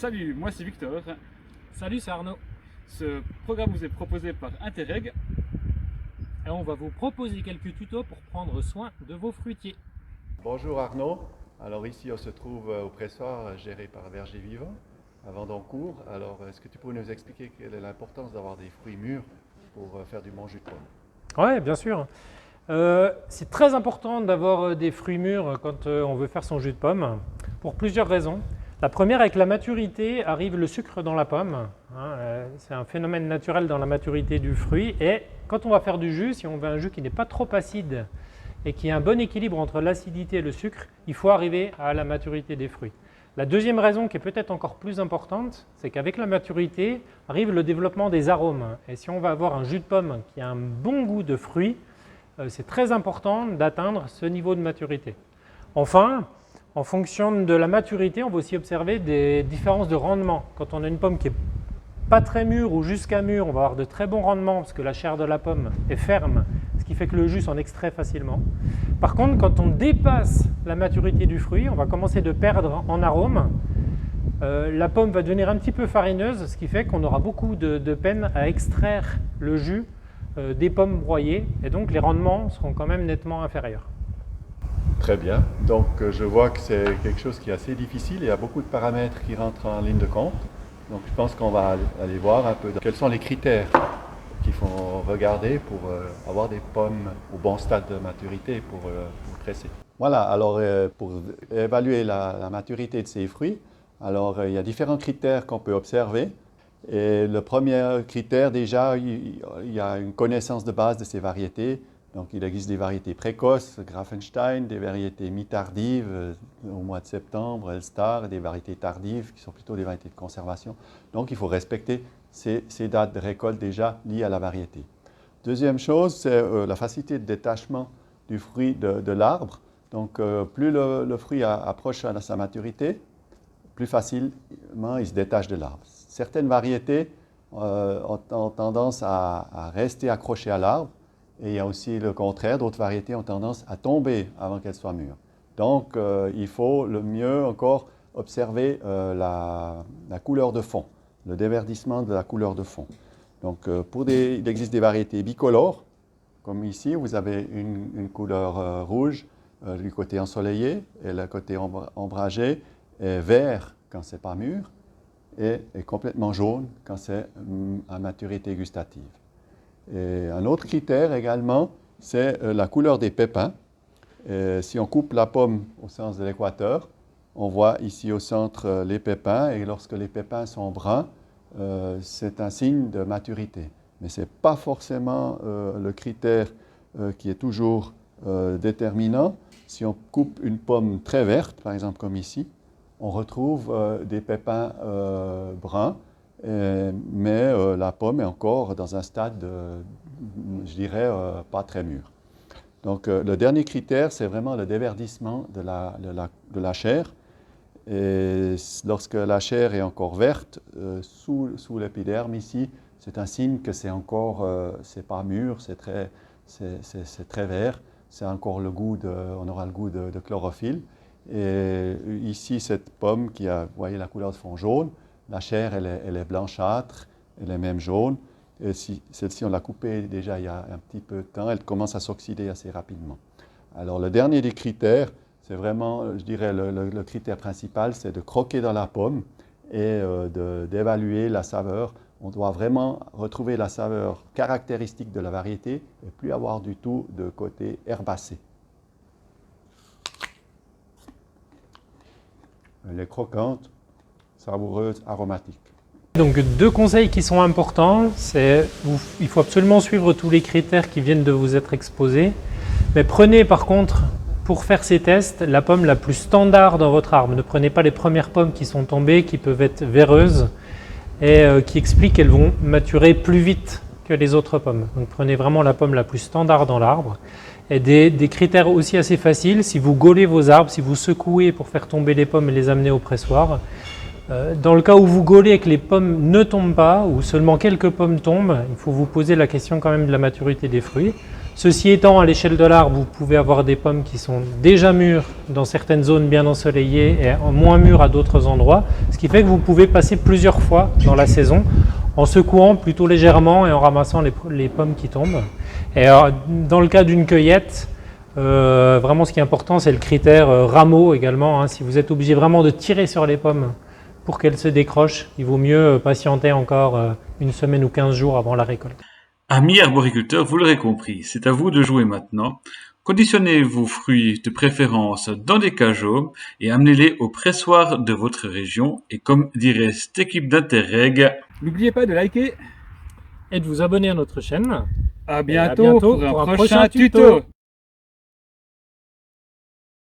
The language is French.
Salut, moi c'est Victor. Salut, c'est Arnaud. Ce programme vous est proposé par Interreg. Et on va vous proposer quelques tutos pour prendre soin de vos fruitiers. Bonjour Arnaud. Alors ici on se trouve au pressoir géré par Verger Vivant à Vendancourt. Alors est-ce que tu pourrais nous expliquer quelle est l'importance d'avoir des fruits mûrs pour faire du bon jus de pomme? Oui, bien sûr. C'est très important d'avoir des fruits mûrs quand on veut faire son jus de pomme pour plusieurs raisons. La première, avec la maturité, arrive le sucre dans la pomme. C'est un phénomène naturel dans la maturité du fruit. Et quand on va faire du jus, si on veut un jus qui n'est pas trop acide et qui a un bon équilibre entre l'acidité et le sucre, il faut arriver à la maturité des fruits. La deuxième raison, qui est peut-être encore plus importante, c'est qu'avec la maturité arrive le développement des arômes. Et si on va avoir un jus de pomme qui a un bon goût de fruit, c'est très important d'atteindre ce niveau de maturité. Enfin, en fonction de la maturité, on va aussi observer des différences de rendement. Quand on a une pomme qui n'est pas très mûre ou jusqu'à mûre, on va avoir de très bons rendements parce que la chair de la pomme est ferme, ce qui fait que le jus s'en extrait facilement. Par contre, quand on dépasse la maturité du fruit, on va commencer de perdre en arôme. La pomme va devenir un petit peu farineuse, ce qui fait qu'on aura beaucoup de peine à extraire le jus des pommes broyées et donc les rendements seront quand même nettement inférieurs. Très bien. Donc je vois que c'est quelque chose qui est assez difficile. Il y a beaucoup de paramètres qui rentrent en ligne de compte. Donc je pense qu'on va aller voir un peu quels sont les critères qu'il faut regarder pour avoir des pommes au bon stade de maturité pour presser. Voilà, alors pour évaluer la maturité de ces fruits, alors il y a différents critères qu'on peut observer. Et le premier critère, déjà, il y a une connaissance de base de ces variétés. Donc, il existe des variétés précoces, Grafenstein, des variétés mi-tardives au mois de septembre, Elstar, et des variétés tardives qui sont plutôt des variétés de conservation. Donc, il faut respecter ces dates de récolte déjà liées à la variété. Deuxième chose, c'est la facilité de détachement du fruit de l'arbre. Donc, plus le fruit approche à sa maturité, plus facilement il se détache de l'arbre. Certaines variétés ont tendance à rester accrochées à l'arbre. Et il y a aussi le contraire, d'autres variétés ont tendance à tomber avant qu'elles soient mûres. Donc, il faut le mieux encore observer la couleur de fond, le déverdissement de la couleur de fond. Donc, il existe des variétés bicolores, comme ici, vous avez une couleur rouge du côté ensoleillé et le côté ombragé est vert quand ce n'est pas mûr et complètement jaune quand c'est à maturité gustative. Et un autre critère également, c'est la couleur des pépins. Si on coupe la pomme au sens de l'équateur, on voit ici au centre les pépins et lorsque les pépins sont bruns, c'est un signe de maturité. Mais ce n'est pas forcément le critère qui est toujours déterminant. Si on coupe une pomme très verte, par exemple comme ici, on retrouve des pépins bruns. Mais la pomme est encore dans un stade, je dirais, pas très mûr. Donc le dernier critère, c'est vraiment le déverdissement de la chair. Et lorsque la chair est encore verte, sous l'épiderme ici, c'est un signe que c'est encore, c'est pas mûr, c'est très vert, c'est encore on aura le goût de chlorophylle. Et ici, cette pomme qui a, vous voyez la couleur de fond jaune, la chair, elle est blanchâtre, elle est même jaune. Et celle-ci, on l'a coupée déjà il y a un petit peu de temps, elle commence à s'oxyder assez rapidement. Alors, le dernier des critères, c'est vraiment, je dirais, le critère principal, c'est de croquer dans la pomme et d'évaluer la saveur. On doit vraiment retrouver la saveur caractéristique de la variété et plus avoir du tout de côté herbacé. Elle est croquante, savoureuse, aromatique. Donc deux conseils qui sont importants, c'est il faut absolument suivre tous les critères qui viennent de vous être exposés, mais prenez par contre, pour faire ces tests, la pomme la plus standard dans votre arbre. Ne prenez pas les premières pommes qui sont tombées, qui peuvent être véreuses et qui expliquent qu'elles vont maturer plus vite que les autres pommes. Donc prenez vraiment la pomme la plus standard dans l'arbre. Et des critères aussi assez faciles, si vous gaulez vos arbres, si vous secouez pour faire tomber les pommes et les amener au pressoir. Dans le cas où vous gaulez et que les pommes ne tombent pas, ou seulement quelques pommes tombent, il faut vous poser la question quand même de la maturité des fruits. Ceci étant, à l'échelle de l'arbre, vous pouvez avoir des pommes qui sont déjà mûres dans certaines zones bien ensoleillées et moins mûres à d'autres endroits, ce qui fait que vous pouvez passer plusieurs fois dans la saison en secouant plutôt légèrement et en ramassant les pommes qui tombent. Et dans le cas d'une cueillette, vraiment ce qui est important, c'est le critère rameau également, hein. Si vous êtes obligé vraiment de tirer sur les pommes pour qu'elles se décrochent, il vaut mieux patienter encore une semaine ou 15 jours avant la récolte. Amis arboriculteurs, vous l'aurez compris, c'est à vous de jouer maintenant. Conditionnez vos fruits de préférence dans des cageots et amenez-les au pressoir de votre région. Et comme dirait cette équipe d'Interreg, n'oubliez pas de liker Et de vous abonner à notre chaîne. À bientôt bientôt pour un prochain tuto.